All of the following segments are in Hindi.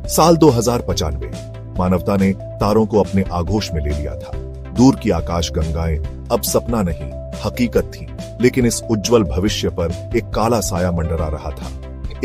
साल 2095 मानवता ने तारों को अपने आगोश में ले लिया था। दूर की आकाश गंगाएं अब सपना नहीं हकीकत थी, लेकिन इस उज्जवल भविष्य पर एक काला साया मंडरा रहा था।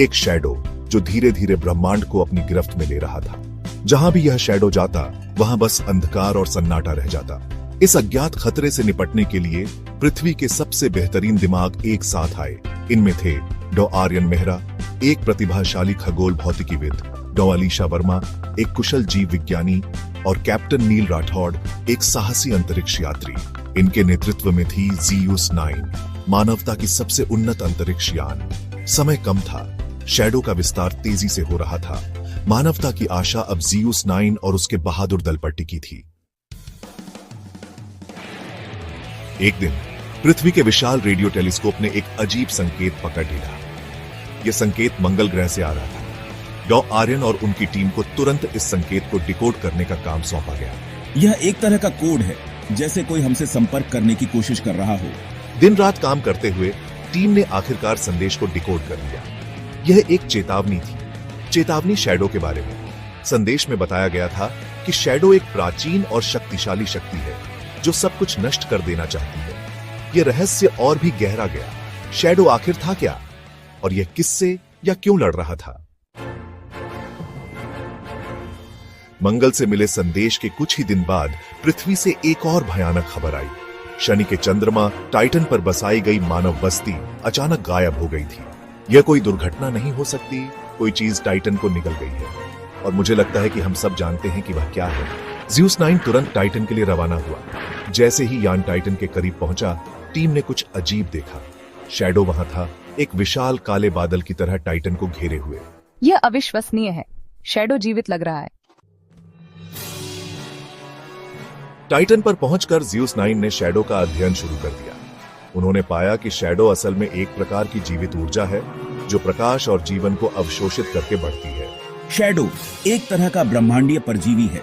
एक शैडो जो धीरे धीरे ब्रह्मांड को अपनी गिरफ्त में ले रहा था। जहां भी यह शैडो जाता वहां बस अंधकार और सन्नाटा रह जाता। इस अज्ञात खतरे से निपटने के लिए पृथ्वी के सबसे बेहतरीन दिमाग एक साथ आए। इनमें थे डॉ आर्यन मेहरा, एक प्रतिभाशाली खगोल भौतिकीविद, डॉ अलीशा वर्मा, एक कुशल जीव विज्ञानी, और कैप्टन नील राठौड़, एक साहसी अंतरिक्ष यात्री। इनके नेतृत्व में थी ज़ीउस 9, मानवता की सबसे उन्नत अंतरिक्ष यान। समय कम था, शैडो का विस्तार तेजी से हो रहा था। मानवता की आशा अब ज़ीउस 9 और उसके बहादुर दल पर टिकी थी। एक दिन पृथ्वी के विशाल रेडियो टेलीस्कोप ने एक अजीब संकेत पकड़ लिया। यह संकेत मंगल ग्रह से आ रहा था। डॉ आर्यन और उनकी टीम को तुरंत इस संकेत को डिकोड करने का काम सौंपा गया। यह एक तरह का कोड है, जैसे कोई हमसे संपर्क करने की कोशिश कर रहा हो। दिन रात काम करते हुए टीम ने आखिरकार संदेश को डिकोड कर लिया। यह एक चेतावनी थी, चेतावनी शैडो के बारे में। संदेश में बताया गया था कि शैडो एक प्राचीन और शक्तिशाली शक्ति है जो सब कुछ नष्ट कर देना चाहती है। यह रहस्य और भी गहरा गया। शैडो आखिर था क्या, और यह किससे या क्यों लड़ रहा था? मंगल से मिले संदेश के कुछ ही दिन बाद पृथ्वी से एक और भयानक खबर आई। शनि के चंद्रमा टाइटन पर बसाई गई मानव बस्ती अचानक गायब हो गई थी। यह कोई दुर्घटना नहीं हो सकती, कोई चीज टाइटन को निकल गई है, और मुझे लगता है कि हम सब जानते हैं कि वह क्या है। ज़ीउस 9 तुरंत टाइटन के लिए रवाना हुआ। जैसे ही यान टाइटन के करीब पहुंचा, टीम ने कुछ अजीब देखा। शैडो वहां था, एक विशाल काले बादल की तरह टाइटन को घेरे हुए। यह अविश्वसनीय है। शैडो जीवित लग रहा है। टाइटन पर पहुंचकर ज़ीउस 9 ने शैडो का अध्ययन शुरू कर दिया। उन्होंने पाया कि शैडो असल में एक प्रकार की जीवित ऊर्जा है जो प्रकाश और जीवन को अवशोषित करके बढ़ती है। शैडो एक तरह का ब्रह्मांडीय परजीवी है।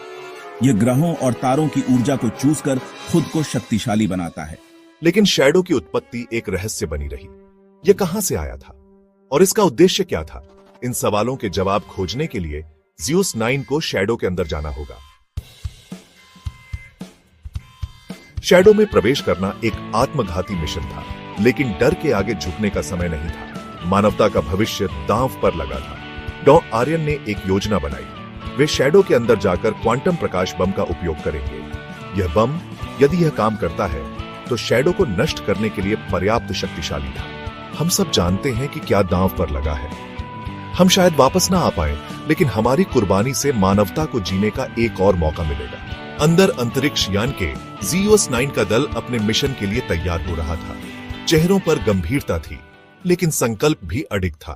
यह ग्रहों और तारों की ऊर्जा को चूसकर खुद को शक्तिशाली बनाता है। लेकिन शैडो की उत्पत्ति एक रहस्य बनी रही। यह कहां से आया था और इसका उद्देश्य क्या था? इन सवालों के जवाब खोजने के लिए ज़ीउस 9 को शैडो के अंदर जाना होगा। शैडो में प्रवेश करना एक आत्मघाती मिशन था, लेकिन डर के आगे झुकने का समय नहीं था। मानवता का भविष्य दांव पर लगा था। डॉ आर्यन ने एक योजना बनाई। वे शैडो के अंदर जाकर क्वांटम प्रकाश बम का उपयोग करेंगे। यह बम, यदि यह काम करता है, तो शैडो को नष्ट करने के लिए पर्याप्त शक्तिशाली था। हम सब जानते हैं कि क्या दांव पर लगा है। हम शायद वापस ना आ पाए, लेकिन हमारी कुर्बानी से मानवता को जीने का एक और मौका मिलेगा। अंदर अंतरिक्ष यान के ज़ीउस 9 का दल अपने मिशन के लिए तैयार हो रहा था। चेहरों पर गंभीरता थी, लेकिन संकल्प भी अडिग था।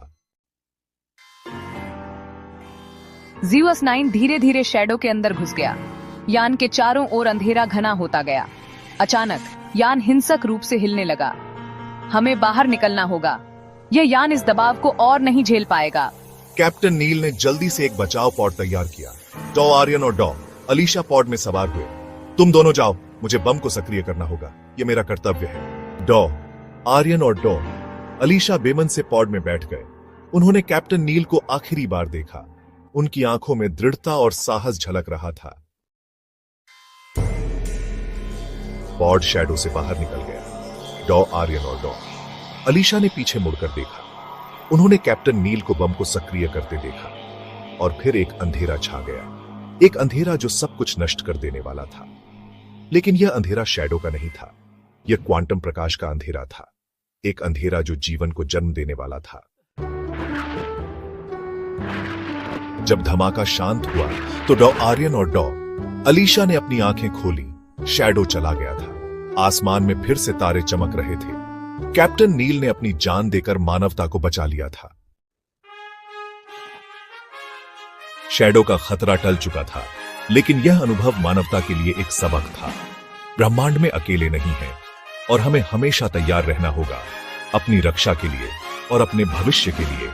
ज़ीउस 9 धीरे धीरे शैडो के अंदर घुस गया। यान के चारों ओर अंधेरा घना होता गया। अचानक यान हिंसक रूप से हिलने लगा। हमें बाहर निकलना होगा। यह यान इस दबाव को और नहीं झेल पाएगा। कैप्टन नील ने जल्दी से एक बचाव पॉड तैयार किया। डॉ आर्यन और डॉ अलीशा पॉड में सवार हुए। तुम दोनों जाओ, मुझे बम को सक्रिय करना होगा, यह मेरा कर्तव्य है। डॉ आर्यन और डॉ अलीशा बेमन से पॉड में बैठ गए। उन्होंने कैप्टन नील को आखिरी बार देखा। उनकी आंखों में दृढ़ता और साहस झलक रहा था। पॉड शैडो से बाहर निकल गया। डॉ आर्यन और डॉ अलीशा ने पीछे मुड़कर देखा। उन्होंने कैप्टन नील को बम को सक्रिय करते देखा, और फिर एक अंधेरा छा गया। एक अंधेरा जो सब कुछ नष्ट कर देने वाला था। लेकिन यह अंधेरा शैडो का नहीं था। यह क्वांटम प्रकाश का अंधेरा था। एक अंधेरा जो जीवन को जन्म देने वाला था। जब धमाका शांत हुआ तो डॉ आर्यन और डॉ अलीशा ने अपनी आंखें खोली। शैडो चला गया था। आसमान में फिर से तारे चमक रहे थे। कैप्टन नील ने अपनी जान देकर मानवता को बचा लिया था। शैडो का खतरा टल चुका था, लेकिन यह अनुभव मानवता के लिए एक सबक था। ब्रह्मांड में अकेले नहीं है, और हमें हमेशा तैयार रहना होगा अपनी रक्षा के लिए और अपने भविष्य के लिए।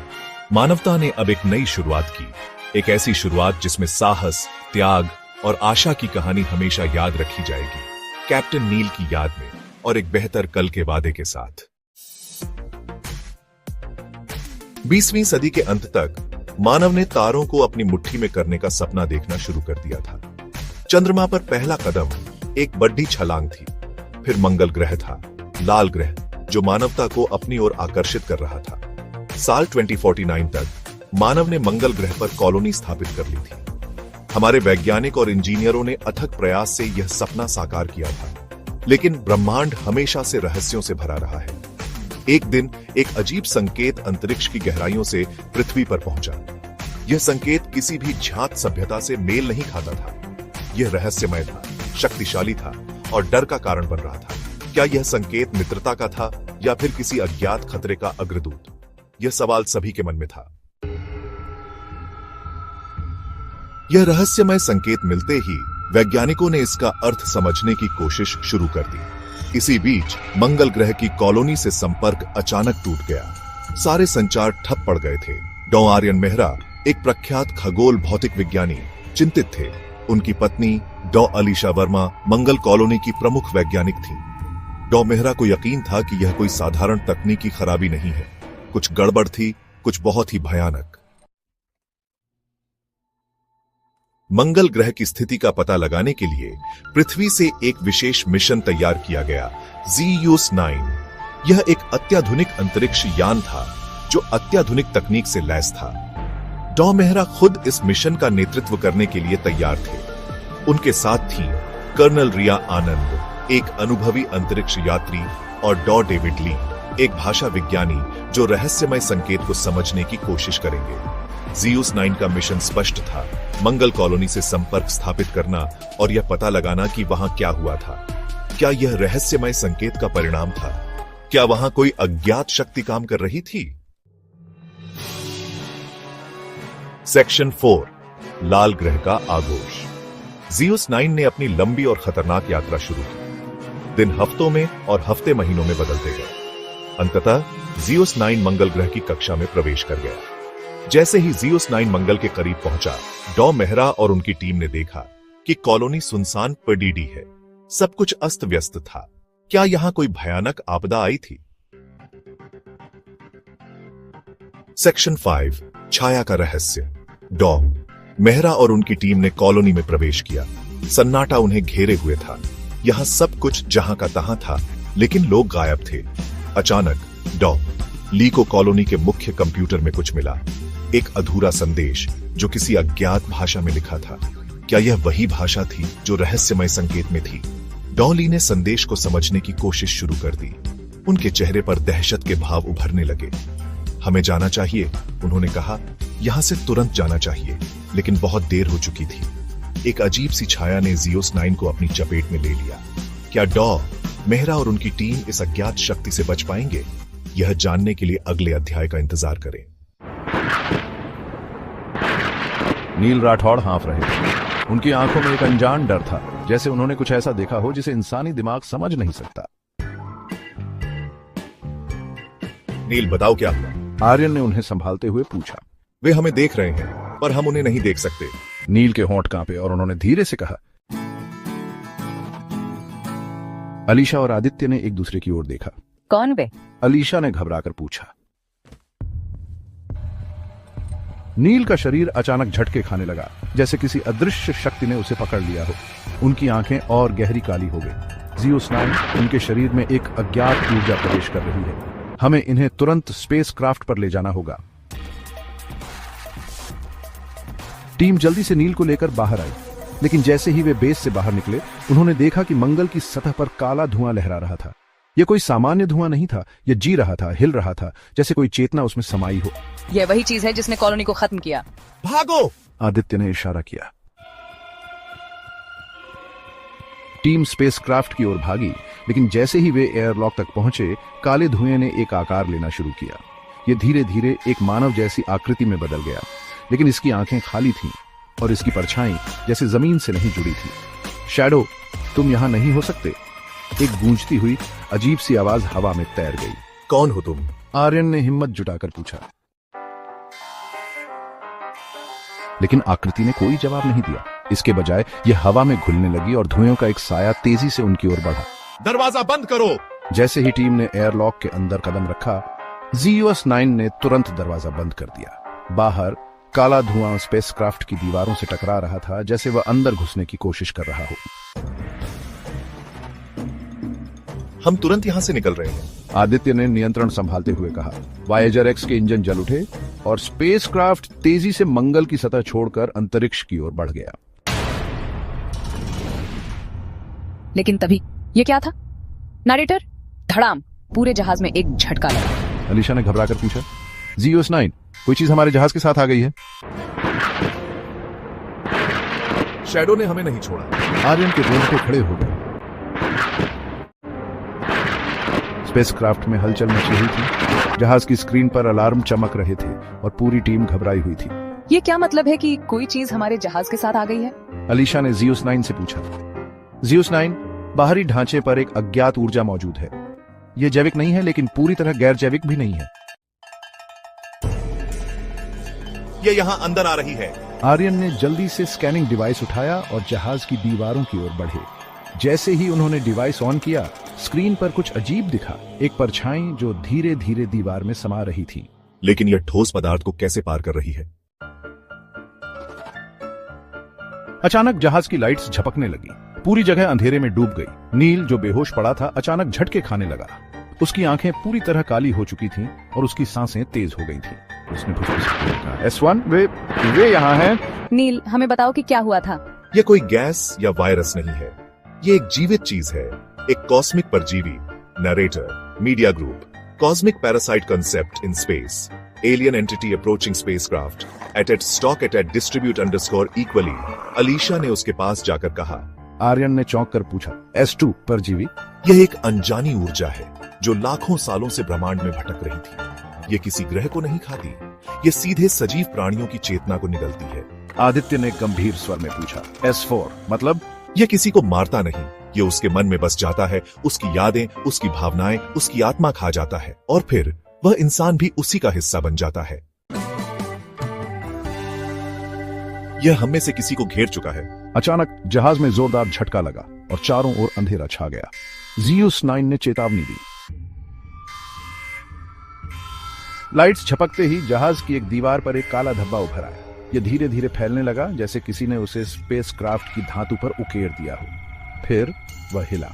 मानवता ने अब एक नई शुरुआत की, एक ऐसी शुरुआत जिसमें साहस, त्याग और आशा की कहानी हमेशा याद रखी जाएगी। कैप्टन नील की याद में और एक बेहतर कल के वादे के साथ। 20वीं सदी के अंत तक मानव ने तारों को अपनी मुट्ठी में करने का सपना देखना शुरू कर दिया था। चंद्रमा पर पहला कदम एक बड़ी छलांग थी। फिर मंगल ग्रह था, लाल ग्रह, जो मानवता को अपनी ओर आकर्षित कर रहा था। साल 2049 तक मानव ने मंगल ग्रह पर कॉलोनी स्थापित कर ली थी। हमारे वैज्ञानिक और इंजीनियरों ने अथक प्रयास से यह सपना साकार किया था, लेकिन ब्रह्मांड हमेशा से रहस्यों से भरा रहा है। एक दिन एक अजीब संकेत अंतरिक्ष की गहराइयों से पृथ्वी पर पहुंचा। यह संकेत किसी भी ज्ञात सभ्यता से मेल नहीं खाता था। यह रहस्यमय था, शक्तिशाली था और डर का कारण बन रहा था। क्या यह संकेत मित्रता का था या फिर किसी अज्ञात खतरे का अग्रदूत? यह सवाल सभी के मन में था। यह रहस्यमय संकेत मिलते ही वैज्ञानिकों ने इसका अर्थ समझने की कोशिश शुरू कर दी। इसी बीच मंगल ग्रह की कॉलोनी से संपर्क अचानक टूट गया। सारे संचार ठप पड़ गए थे। डॉ आर्यन मेहरा, एक प्रख्यात खगोल भौतिक विज्ञानी, चिंतित थे। उनकी पत्नी डॉ अलीशा वर्मा मंगल कॉलोनी की प्रमुख वैज्ञानिक थी। डॉ मेहरा को यकीन था कि यह कोई साधारण तकनीकी खराबी नहीं है। कुछ गड़बड़ थी, कुछ बहुत ही भयानक। मंगल ग्रह की स्थिति का पता लगाने के लिए पृथ्वी से एक विशेष मिशन तैयार किया गया, ZEUS-9। यह एक अत्याधुनिक अंतरिक्ष यान था जो अत्याधुनिक तकनीक से लैस था। डॉ मेहरा खुद इस मिशन का नेतृत्व करने के लिए तैयार थे। उनके साथ थी कर्नल रिया आनंद, एक अनुभवी अंतरिक्ष यात्री, और डॉ डेविड ली, एक भाषा विज्ञानी जो रहस्यमय संकेत को समझने की कोशिश करेंगे। ZEUS-9 का मिशन स्पष्ट था, मंगल कॉलोनी से संपर्क स्थापित करना और यह पता लगाना कि वहां क्या हुआ था। क्या यह रहस्यमय संकेत का परिणाम था? क्या वहां कोई अज्ञात शक्ति काम कर रही थी? सेक्शन 4, लाल ग्रह का आगोश। ZEUS-9 ने अपनी लंबी और खतरनाक यात्रा शुरू की। दिन हफ्तों में और हफ्ते महीनों में बदलते गए। अंततः ZEUS-9 मंगल ग्रह की कक्षा में प्रवेश कर गया। जैसे ही ZEUS-9 मंगल के करीब पहुंचा, डॉ मेहरा और उनकी टीम ने देखा कि कॉलोनी सुनसान पडीडी है। सब कुछ अस्त व्यस्त था। क्या यहां कोई भयानक आपदा आई थी? सेक्शन 5, छाया का रहस्य। डॉ मेहरा और उनकी टीम ने कॉलोनी में प्रवेश किया। सन्नाटा उन्हें घेरे हुए था। यहां सब कुछ जहां का तहां था, लेकिन लोग गायब थे। अचानक डॉ ली को कॉलोनी के मुख्य कंप्यूटर में कुछ मिला, एक अधूरा संदेश जो किसी अज्ञात भाषा में लिखा था। क्या यह वही भाषा थी जो रहस्यमय संकेत में थी? डॉ ली ने संदेश को समझने की कोशिश शुरू कर दी। उनके चेहरे पर दहशत के भाव उभरने लगे। हमें जाना चाहिए, उन्होंने कहा। यहां से तुरंत जाना चाहिए, लेकिन बहुत देर हो चुकी थी। एक अजीब सी छाया ने ZEUS-9 को अपनी चपेट में ले लिया। क्या डॉ मेहरा और उनकी टीम इस अज्ञात शक्ति से बच पाएंगे? यह जानने के लिए अगले अध्याय का इंतजार करें। नील राठौड़ हाँफ रहे थे। उनकी आंखों में एक अनजान डर था, जैसे उन्होंने कुछ ऐसा देखा हो जिसे इंसानी दिमाग समझ नहीं सकता। नील, बताओ क्या हुआ? आर्यन ने उन्हें संभालते हुए पूछा। वे हमें देख रहे हैं, पर हम उन्हें नहीं देख सकते। नील के होंठ कांपे और उन्होंने धीरे से कहा। अलीशा और आदित्य ने एक दूसरे की ओर देखा। कौन वे? अलीशा ने घबराकर पूछा। नील का शरीर अचानक झटके खाने लगा, जैसे किसी अदृश्य शक्ति ने उसे पकड़ लिया हो। उनकी आंखें और गहरी काली हो गई। ZEUS-9 उनके शरीर में एक अज्ञात ऊर्जा प्रवेश कर रही है। हमें इन्हें तुरंत स्पेसक्राफ्ट पर ले जाना होगा। टीम जल्दी से नील को लेकर बाहर आई, लेकिन जैसे ही वे बेस से बाहर निकले, उन्होंने देखा कि मंगल की सतह पर काला धुआं लहरा रहा था। यह कोई सामान्य धुआं नहीं था, यह जी रहा था, हिल रहा था, जैसे कोई चेतना उसमें समाई हो। यह वही चीज है जिसने कॉलोनी को खत्म किया। भागो! आदित्य ने इशारा किया। टीम स्पेसक्राफ्ट की ओर भागी, लेकिन जैसे ही वे एयरलॉक तक पहुंचे, काले धुएं ने एक आकार लेना शुरू किया। यह धीरे धीरे एक मानव जैसी आकृति में बदल गया, लेकिन इसकी आंखें खाली थीं और इसकी परछाई जैसे जमीन से नहीं जुड़ी थी। शैडो, तुम यहां नहीं हो सकते। एक गूंजती हुई अजीब सी आवाज हवा में तैर गई। कौन हो तुम? आर्यन ने हिम्मत जुटाकर पूछा, लेकिन आकृति ने कोई जवाब नहीं दिया। इसके बजाय यह हवा में घुलने लगी और धुएं का एक साया तेजी से उनकी ओर बढ़ा। दरवाजा बंद करो! जैसे ही टीम ने एयरलॉक के अंदर कदम रखा, ZEUS-9 ने तुरंत दरवाजा बंद कर दिया। बाहर काला धुआं स्पेसक्राफ्ट की दीवारों से टकरा रहा था, जैसे वह अंदर घुसने की कोशिश कर रहा हो। हम तुरंत यहां से निकल रहे हैं। आदित्य ने नियंत्रण संभालते हुए कहा। वायेजर एक्स के इंजन जल उठे और स्पेसक्राफ्ट तेजी से मंगल की सतह छोड़कर अंतरिक्ष की ओर बढ़ गया। लेकिन तभी ये क्या था? नरेटर, धड़ाम, पूरे जहाज में एक झटका लगा। अलीशा ने घबराकर पूछा, Zeus 9, कोई चीज हमारे जहाज के साथ आ गई है? शैडो ने हमें नहीं छोड़ा। आर्यन के रोंगटे खड़े हो गए। स्पेसक्राफ्ट में हलचल मची हुई थी। जहाज की स्क्रीन पर अलार्म चमक रहे थे और पूरी टीम घबराई हुई थी। ये क्या मतलब है कि कोई चीज हमारे जहाज के साथ आ गई है? अलीशा ने Zeus 9 से पूछा। Zeus 9, बाहरी ढांचे पर एक अज्ञात ऊर्जा मौजूद है। यह जैविक नहीं है, लेकिन पूरी तरह गैर जैविक भी नहीं है। ये यहां अंदर आ रही है। आर्यन ने जल्दी से स्कैनिंग डिवाइस उठाया और जहाज की दीवारों की ओर बढ़े। जैसे ही उन्होंने डिवाइस ऑन किया, स्क्रीन पर कुछ अजीब दिखा। एक परछाई जो धीरे धीरे दीवार में समा रही थी। लेकिन यह ठोस पदार्थ को कैसे पार कर रही है? अचानक जहाज की लाइट्स झपकने लगी। पूरी जगह अंधेरे में डूब गई। नील, जो बेहोश पड़ा था, अचानक झटके खाने लगा। उसकी आंखें पूरी तरह काली हो चुकी थीं और उसकी सांसें तेज हो गई थीं। उसने फुसफुसाते हुए कहा, S1, वे यहाँ हैं। नील, हमें बताओ कि क्या हुआ था? यह कोई गैस या वायरस नहीं है। ये एक जीवित चीज है, एक कॉस्मिक परजीवी। Narrator, media group, cosmic parasite concept in space, alien entity approaching spacecraft, at stock at distribute underscore equally. Alisha ने उसके पास जाकर कहा। आर्यन ने चौंक कर पूछा, S2 परजीवी? यह एक अनजानी ऊर्जा है जो लाखों सालों से ब्रह्मांड में भटक रही थी। यह किसी ग्रह को नहीं खाती, यह सीधे सजीव प्राणियों की चेतना को निगलती है। आदित्य ने गंभीर स्वर में पूछा, S4 मतलब? यह किसी को मारता नहीं, ये उसके मन में बस जाता है। उसकी यादें, उसकी भावनाएं, उसकी आत्मा खा जाता है और फिर वह इंसान भी उसी का हिस्सा बन जाता है। यह हम में से किसी को घेर चुका है। अचानक जहाज में जोरदार झटका लगा और चारों ओर अंधेरा छा गया। Zeus 9 ने चेतावनी दी। लाइट्स झपकते ही जहाज की एक दीवार पर एक काला धब्बा उभर आया। यह धीरे धीरे फैलने लगा, जैसे किसी ने उसे स्पेसक्राफ्ट की धातु पर उकेर दिया हो। फिर वह हिला।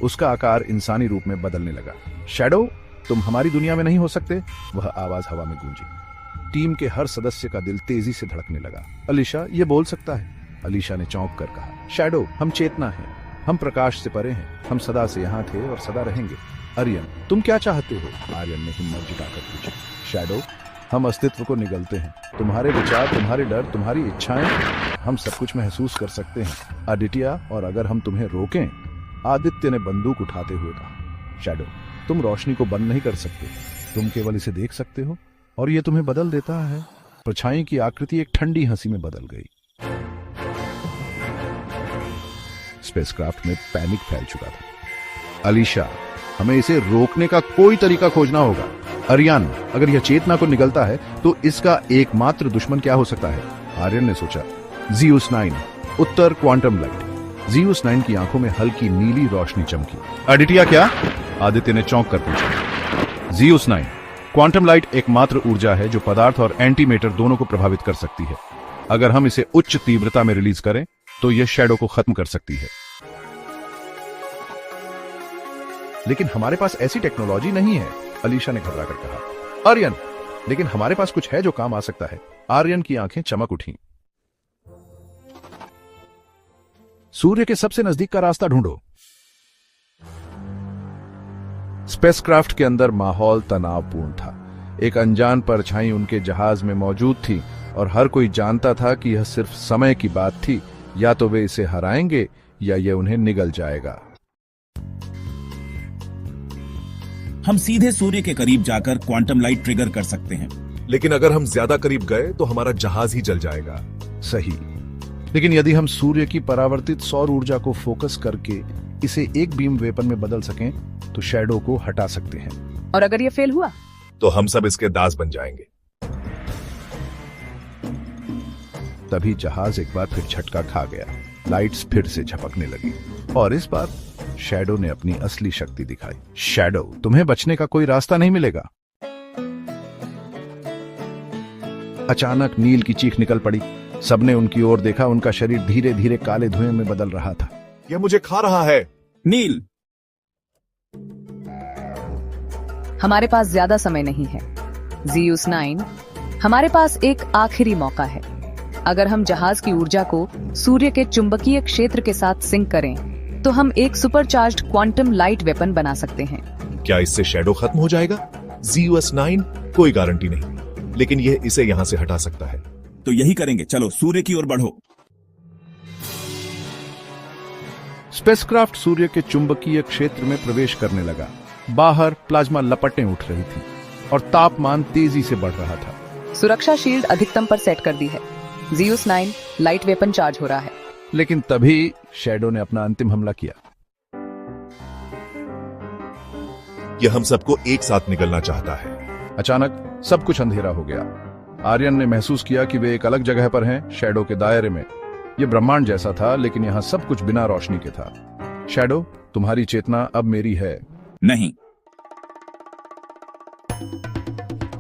उसका आकार इंसानी रूप में बदलने लगा। शैडो, तुम हमारी दुनिया में नहीं हो सकते, वह आवाज हवा में गूंजी। टीम के हर सदस्य का दिल तेजी से धड़कने लगा। अलीशा, ये बोल सकता है? अलीशा ने चौंक कर कहा, शैडो, हम चेतना हैं, हम प्रकाश से परे हैं, हम सदा से यहाँ थे और सदा रहेंगे। आर्यन, तुम क्या चाहते हो? आर्यन ने हिम्मत जुटाकर पूछा। शैडो, हम अस्तित्व को निगलते हैं। तुम्हारे विचार, तुम्हारे डर, तुम्हारी इच्छाएं, हम सब कुछ महसूस कर सकते हैं। आदित्य, और अगर हम तुम्हें रोकें? आदित्य ने बंदूक उठाते हुए कहा। शैडो, तुम रोशनी को बंद नहीं कर सकते, तुम केवल इसे देख सकते हो और यह तुम्हें बदल देता है। परछाई की आकृति एक ठंडी हंसी में बदल गई। स्पेसक्राफ्ट में पैनिक फैल चुका था। अलीशा, हमें इसे रोकने का कोई तरीका खोजना होगा। आर्यन, अगर यह चेतना को निगलता है तो इसका एकमात्र दुश्मन क्या हो सकता है? आर्यन ने सोचा। Zeus 9, उत्तर क्वांटम लाइट। Zeus 9 की आंखों में हल्की नीली रोशनी चमकी। आदित्य, क्या? आदित्य ने चौंक कर पूछा। Zeus 9, क्वांटम लाइट एकमात्र ऊर्जा है जो पदार्थ और एंटीमेटर दोनों को प्रभावित कर सकती है। अगर हम इसे उच्च तीव्रता में रिलीज करें तो यह शैडो को खत्म कर सकती है। लेकिन हमारे पास ऐसी टेक्नोलॉजी नहीं है, अलीशा ने घबराकर कहा। आर्यन, लेकिन हमारे पास कुछ है जो काम आ सकता है। आर्यन की आंखें चमक उठी। सूर्य के सबसे नजदीक का रास्ता ढूंढो। स्पेसक्राफ्ट के अंदर माहौल तनावपूर्ण था। एक अनजान परछाई उनके जहाज में मौजूद थी और हर कोई जानता था कि यह सिर्फ समय की बात थी। या तो वे इसे हराएंगे या यह उन्हें निगल जाएगा। हम सीधे सूर्य के करीब जाकर क्वांटम लाइट ट्रिगर कर सकते हैं। लेकिन अगर हम ज्यादा करीब गए तो हमारा जहाज ही जल जाएगा। सही, लेकिन यदि हम सूर्य की परावर्तित सौर ऊर्जा को फोकस करके इसे एक बीम वेपन में बदल सकें तो शैडो को हटा सकते हैं। और अगर ये फेल हुआ तो हम सब इसके दास बन जाएंगे। तभी जहाज एक बार फिर झटका खा गया। लाइट्स फिर से झपकने लगी और इस बार शैडो ने अपनी असली शक्ति दिखाई। शैडो, तुम्हें बचने का कोई रास्ता नहीं मिलेगा। अचानक नील की चीख निकल पड़ी। सबने उनकी ओर देखा। उनका शरीर धीरे धीरे काले धुएं में बदल रहा था। यह मुझे खा रहा है। नील, हमारे पास ज्यादा समय नहीं है ज़ीउस 9, हमारे पास एक आखिरी मौका है। अगर हम जहाज की ऊर्जा को सूर्य के चुंबकीय क्षेत्र के साथ सिंक करें तो हम एक सुपरचार्ज्ड क्वांटम लाइट वेपन बना सकते हैं। क्या इससे शैडो खत्म हो जाएगा? ज़ीउस 9 कोई गारंटी नहीं, लेकिन यह इसे यहां से हटा सकता है। तो यही करेंगे। चलो सूर्य की ओर बढ़ो। स्पेसक्राफ्ट सूर्य के चुंबकीय क्षेत्र में प्रवेश करने लगा। बाहर प्लाज्मा लपटें उठ रही थी और तापमान तेजी से बढ़ रहा था। सुरक्षा शील्ड अधिकतम पर सेट कर दी है। ज़ीउस 9 लाइट वेपन चार्ज हो रहा है। लेकिन तभी शैडो ने अपना अंतिम हमला किया। यह हम सबको एक साथ निकलना चाहता है। अचानक सब कुछ अंधेरा हो गया। आर्यन ने महसूस किया कि वे एक अलग जगह पर हैं, शैडो के दायरे में। यह ब्रह्मांड जैसा था, लेकिन यहां सब कुछ बिना रोशनी के था। शैडो, तुम्हारी चेतना अब मेरी है। नहीं।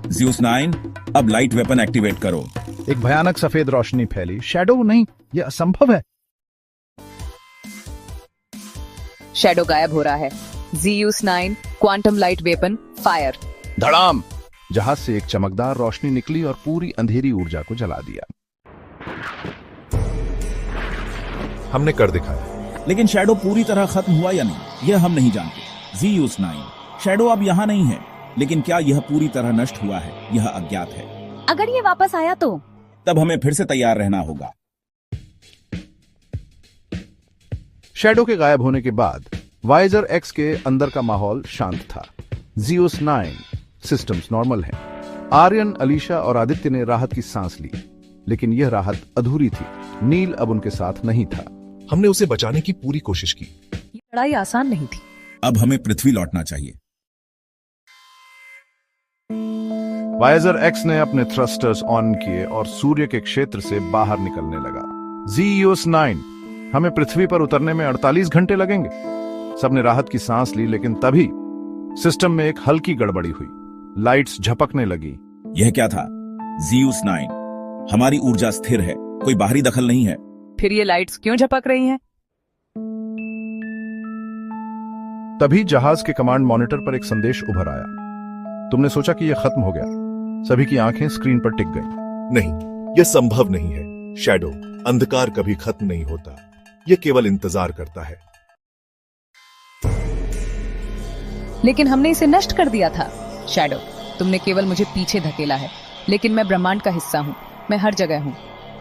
ज़ीउस 9, अब लाइट वेपन एक्टिवेट करो। एक भयानक सफेद रोशनी फैली। शैडो, नहीं, यह असंभव है। शैडो गायब हो रहा है। Zeus 9 quantum light weapon fire. धड़ाम! जहाज से एक चमकदार रोशनी निकली और पूरी अंधेरी ऊर्जा को जला दिया। हमने कर दिखाया। लेकिन शैडो पूरी तरह खत्म हुआ या नहीं, यह हम नहीं जानते। ज़ीउस 9, शैडो अब यहाँ नहीं है, लेकिन क्या यह पूरी तरह नष्ट हुआ है, यह अज्ञात है। अगर ये वापस आया तो तब हमें फिर से तैयार रहना होगा। शैडो के गायब होने के बाद वाइजर एक्स के अंदर का माहौल शांत था। ज़ीउस 9 सिस्टम्स नॉर्मल हैं। आर्यन, अलीशा और आदित्य ने राहत की सांस ली, लेकिन यह राहत अधूरी थी। नील अब उनके साथ नहीं था। हमने उसे बचाने की पूरी कोशिश की। ये लड़ाई आसान नहीं थी। अब हमें पृथ्वी लौटना चाहिए। वाइजर एक्स ने अपने थ्रस्टर्स ऑन किए और सूर्य के क्षेत्र से बाहर निकलने लगा। ज़ीउस 9, हमें पृथ्वी पर उतरने में 48 घंटे लगेंगे। सबने राहत की सांस ली, लेकिन तभी सिस्टम में एक हल्की गड़बड़ी हुई। लाइट्स झपकने लगी। यह क्या था? ज़ीउस 9, हमारी ऊर्जा स्थिर है, कोई बाहरी दखल नहीं है। फिर ये लाइट्स क्यों झपक रही हैं? तभी जहाज के कमांड मॉनिटर पर एक संदेश उभर आया। तुमने सोचा कि यह खत्म हो गया। सभी की आंखें स्क्रीन पर टिक गईं। नहीं, यह संभव नहीं है। शैडो, अंधकार कभी खत्म नहीं होता, यह केवल इंतजार करता है। लेकिन हमने इसे नष्ट कर दिया था। शैडो, तुमने केवल मुझे पीछे धकेला है, लेकिन मैं ब्रह्मांड का हिस्सा हूँ। मैं हर जगह हूँ।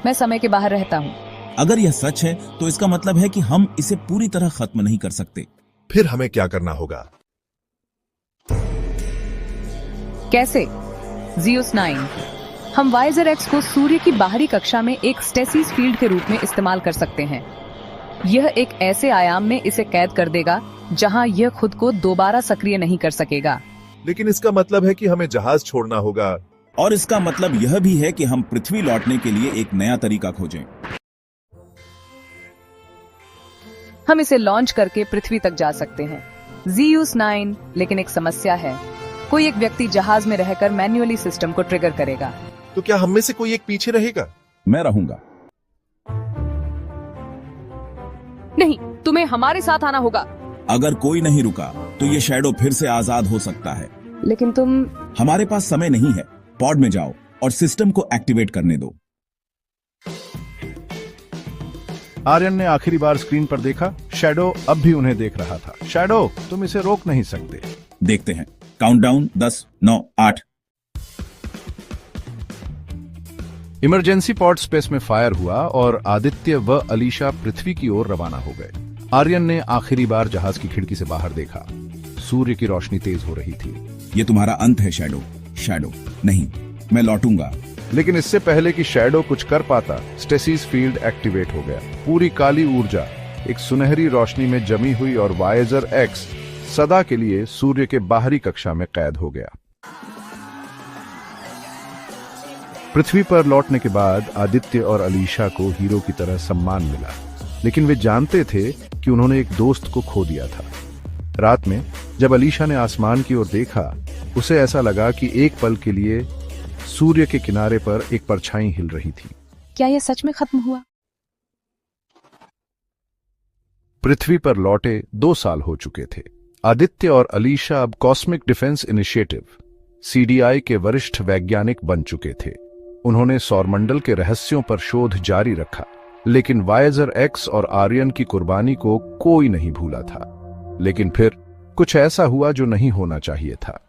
मैं समय के बाहर रहता हूँ। अगर यह सच है तो इसका मतलब है कि हम इसे पूरी तरह खत्म नहीं कर सकते। फिर हमें क्या करना होगा? कैसे? ज़ीउस 9, हम वाइजर एक्स को सूर्य की बाहरी कक्षा में एक स्टेसिस फील्ड के रूप में इस्तेमाल कर सकते हैं। यह एक ऐसे आयाम में इसे कैद कर देगा जहां यह खुद को दोबारा सक्रिय नहीं कर सकेगा। लेकिन इसका मतलब है कि हमें जहाज छोड़ना होगा। और इसका मतलब यह भी है कि हम पृथ्वी लौटने के लिए एक नया तरीका खोजें। हम इसे लॉन्च करके पृथ्वी तक जा सकते हैं। ज़ीउस 9, लेकिन एक समस्या है। कोई एक व्यक्ति जहाज में रहकर मैन्युअली सिस्टम को ट्रिगर करेगा। तो क्या हम में से कोई एक पीछे रहेगा? मैं रहूंगा। नहीं, तुम्हें हमारे साथ आना होगा। अगर कोई नहीं रुका तो ये शैडो फिर से आजाद हो सकता है। लेकिन तुम हमारे पास समय नहीं है। पॉड में जाओ और सिस्टम को एक्टिवेट करने दो। आर्यन ने आखिरी बार स्क्रीन पर देखा। शैडो अब भी उन्हें देख रहा था। शैडो, तुम इसे रोक नहीं सकते। देखते हैं। काउंटडाउन 10, 9, 8। इमरजेंसी पॉड स्पेस में फायर हुआ और आदित्य व अलीशा पृथ्वी की ओर रवाना हो गए। आर्यन ने आखिरी बार जहाज की खिड़की से बाहर देखा। सूर्य की रोशनी तेज हो रही थी। ये तुम्हारा अंत है शैडो। शैडो, नहीं, मैं लौटूंगा। लेकिन इससे पहले कि शैडो कुछ कर पाता, स्टेसिस फील्ड एक्टिवेट हो गया। पूरी काली ऊर्जा एक सुनहरी रोशनी में जमी हुई और वाइजर एक्स सदा के लिए सूर्य के बाहरी कक्षा में कैद हो गया। पृथ्वी पर लौटने के बाद आदित्य और अलीशा को हीरो की तरह सम्मान मिला, लेकिन वे जानते थे कि उन्होंने एक दोस्त को खो दिया था। रात में जब अलीशा ने आसमान की ओर देखा, उसे ऐसा लगा कि एक पल के लिए सूर्य के किनारे पर एक परछाई हिल रही थी। क्या यह सच में खत्म हुआ? पृथ्वी पर लौटे 2 साल हो चुके थे। आदित्य और अलीशा अब कॉस्मिक डिफेंस इनिशिएटिव CDI के वरिष्ठ वैज्ञानिक बन चुके थे। उन्होंने सौरमंडल के रहस्यों पर शोध जारी रखा, लेकिन वायेजर X और आर्यन की कुर्बानी को कोई नहीं भूला था। लेकिन फिर कुछ ऐसा हुआ जो नहीं होना चाहिए था।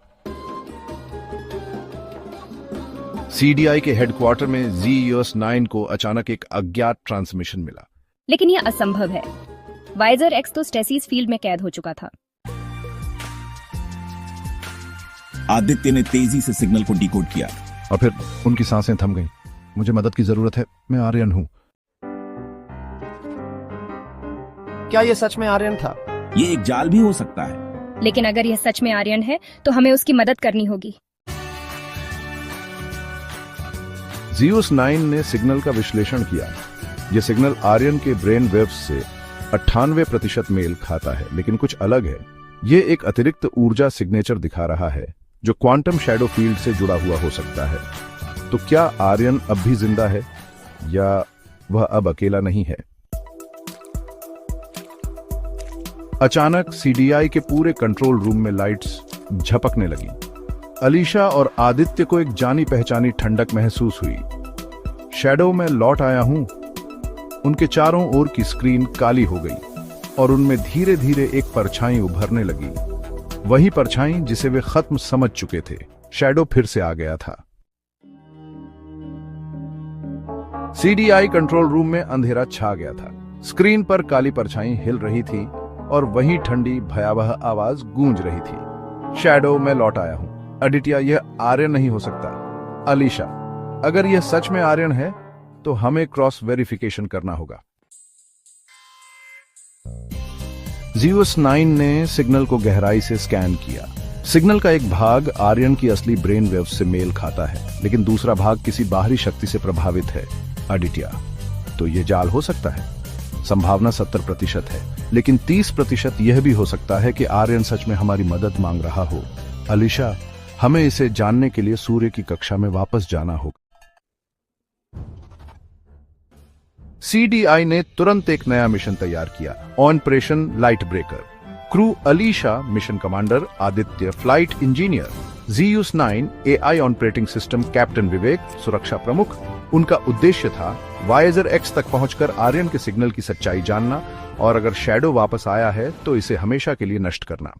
CDI के हेडक्वार्टर में ZEOS-9 को अचानक एक अज्ञात ट्रांसमिशन मिला। लेकिन यह असंभव है। वायेजर X तो स्टेसीज फील्ड में कैद हो चुका था। आदित्य ने तेजी से सिग्नल को डिकोड किया और फिर उनकी सांसें थम गईं। मुझे मदद की जरूरत है, मैं आर्यन हूं। क्या यह सच में आर्यन था? ये एक जाल भी हो सकता है। लेकिन अगर यह सच में आर्यन है तो हमें उसकी मदद करनी होगी। ZEOS-9 ने सिग्नल का विश्लेषण किया। यह सिग्नल आर्यन के ब्रेन वेव्स से 98% मेल खाता है, लेकिन कुछ अलग है। यह एक अतिरिक्त ऊर्जा सिग्नेचर दिखा रहा है जो क्वांटम शैडो फील्ड से जुड़ा हुआ हो सकता है। तो क्या आर्यन अब भी जिंदा है या वह अब अकेला नहीं है? अचानक CDI के पूरे कंट्रोल रूम में लाइट्स झपकने लगी। अलीशा और आदित्य को एक जानी पहचानी ठंडक महसूस हुई। शैडो में लौट आया हूं। उनके चारों ओर की स्क्रीन काली हो गई और उनमें धीरे धीरे एक परछाई उभरने लगी। वही परछाई जिसे वे खत्म समझ चुके थे। शैडो फिर से आ गया था। CDI कंट्रोल रूम में अंधेरा छा गया था। स्क्रीन पर काली परछाई हिल रही थी और वही ठंडी भयावह आवाज गूंज रही थी। शैडो में लौट आया हूं। आदित्य, यह आर्यन नहीं हो सकता। अलीशा, अगर यह सच में आर्यन है तो हमें क्रॉस वेरिफिकेशन करना होगा। ZEOS-9 ने सिग्नल को गहराई से स्कैन किया। सिग्नल का एक भाग आर्यन की असली ब्रेन वेव से मेल खाता है, लेकिन दूसरा भाग किसी बाहरी शक्ति से प्रभावित है। आदित्य, तो यह जाल हो सकता है। संभावना 70% है, लेकिन 30% यह भी हो सकता है कि आर्यन सच में हमारी मदद मांग रहा हो। अलीशा, हमें इसे जानने के लिए सूर्य की कक्षा में वापस जाना होगा। CDI ने तुरंत एक नया मिशन तैयार किया, operation light breaker. Crew Alisha mission commander, Aditya flight engineer, ZEOS-9 AI operating system captain Vivek सुरक्षा प्रमुख। उनका उद्देश्य था वायेजर X तक पहुंचकर आर्यन के सिग्नल की सच्चाई जानना और अगर शैडो वापस आया है तो इसे हमेशा के लिए नष्ट करना।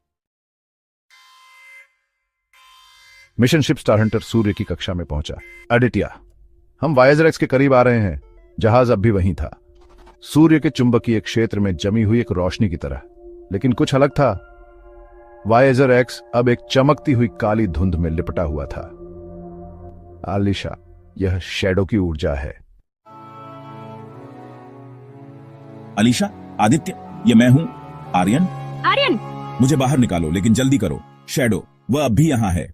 मिशन शिप स्टार हंटर सूर्य की कक्षा में पहुंचा। आदित्य, हम वायेजर X के करीब आ रहे हैं। जहाज अब भी वहीं था, सूर्य के चुंबकीय क्षेत्र में जमी हुई एक रोशनी की तरह, लेकिन कुछ अलग था। वायेजर X अब एक चमकती हुई काली धुंध में लिपटा हुआ था। अलीशा, यह शैडो की ऊर्जा है। अलीशा, आदित्य, ये मैं हूं, आर्यन। आर्यन, मुझे बाहर निकालो, लेकिन जल्दी करो। शैडो, वह अब भी यहां है।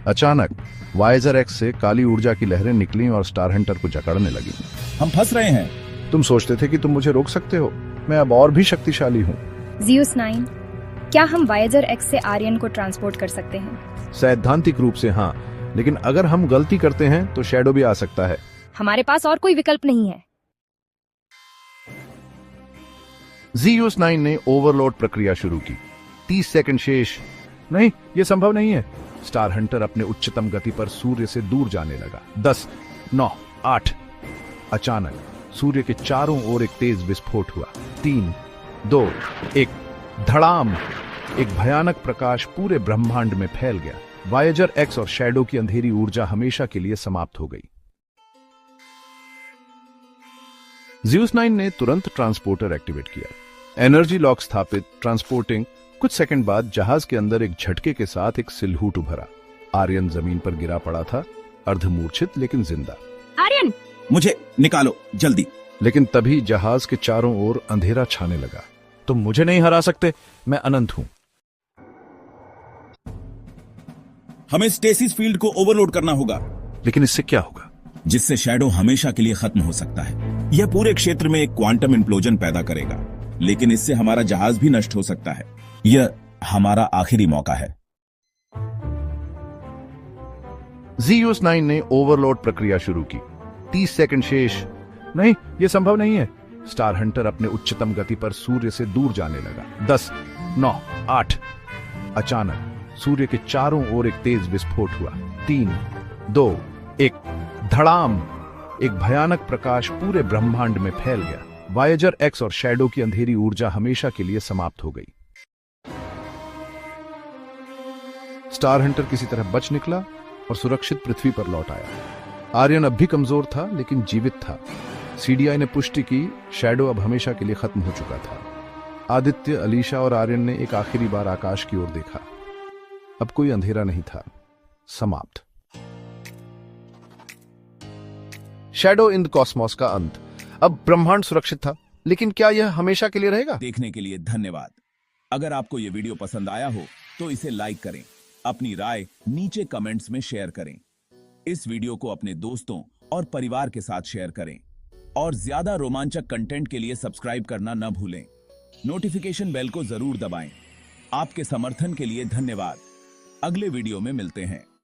अचानक वायेजर X से काली ऊर्जा की लहरें निकली और स्टार हंटर को जकड़ने लगी। हम फंस रहे हैं। तुम सोचते थे कि तुम मुझे रोक सकते हो? मैं अब और भी शक्तिशाली हूं। ZEOS-9, क्या हम वायेजर X से आर्यन को ट्रांसपोर्ट कर सकते हैं? सैद्धांतिक रूप से हाँ, लेकिन अगर हम गलती करते हैं तो शैडो भी आ सकता है। हमारे पास और कोई विकल्प नहीं है। ZEOS-9 ने ओवरलोड प्रक्रिया शुरू की। 30 सेकंड शेष। नहीं, यह संभव नहीं है। स्टार हंटर अपने उच्चतम गति पर सूर्य से दूर जाने लगा। 10, 9, 8। अचानक सूर्य के चारों ओर एक तेज विस्फोट हुआ। 3, 2, 1। धड़ाम! एक भयानक प्रकाश पूरे ब्रह्मांड में फैल गया। वायेजर X और शैडो की अंधेरी ऊर्जा हमेशा के लिए समाप्त हो गई। ZEOS-9 ने तुरंत ट्रांसपोर्टर एक्टिवेट किया। एनर्जी लॉक स्थापित। ट्रांसपोर्टिंग। कुछ सेकंड बाद जहाज के अंदर एक झटके के साथ एक सिलहूट उभरा। आर्यन जमीन पर गिरा पड़ा था, अर्धमूर्छित लेकिन जिंदा। आर्यन, मुझे निकालो, जल्दी। लेकिन तभी जहाज के चारों ओर अंधेरा छाने लगा। तुम मुझे नहीं हरा सकते, मैं अनंत हूं। हमें स्टेसिस फील्ड को ओवरलोड करना होगा। लेकिन इससे क्या होगा? जिससे शैडो हमेशा के लिए खत्म हो सकता है। यह पूरे क्षेत्र में एक क्वांटम इम्प्लोजन पैदा करेगा, लेकिन इससे हमारा जहाज भी नष्ट हो सकता है। यह हमारा आखिरी मौका है। ZUS9 ने ओवरलोड प्रक्रिया शुरू की। 30 सेकंड शेष। नहीं, यह संभव नहीं है। स्टार हंटर अपने उच्चतम गति पर सूर्य से दूर जाने लगा। 10, 9, 8। अचानक सूर्य के चारों ओर एक तेज विस्फोट हुआ। 3, 2, 1। धड़ाम! एक भयानक प्रकाश पूरे ब्रह्मांड में फैल गया। वायेजर एक्स और शैडो की अंधेरी ऊर्जा हमेशा के लिए समाप्त हो गई। स्टार हंटर किसी तरह बच निकला और सुरक्षित पृथ्वी पर लौट आया। आर्यन अब भी कमजोर था लेकिन जीवित था। CDI ने पुष्टि की, शैडो अब हमेशा के लिए खत्म हो चुका था। आदित्य, अलीशा और आर्यन ने एक आखिरी बार आकाश की ओर देखा। अब कोई अंधेरा नहीं था। समाप्त। शैडो इन द कॉस्मोस का अंत। अब ब्रह्मांड सुरक्षित था, लेकिन क्या यह हमेशा के लिए रहेगा? देखने के लिए धन्यवाद। अगर आपको यह वीडियो पसंद आया हो तो इसे लाइक करें, अपनी राय नीचे कमेंट्स में शेयर करें। इस वीडियो को अपने दोस्तों और परिवार के साथ शेयर करें और ज्यादा रोमांचक कंटेंट के लिए सब्सक्राइब करना न भूलें। नोटिफिकेशन बेल को जरूर दबाएं। आपके समर्थन के लिए धन्यवाद। अगले वीडियो में मिलते हैं।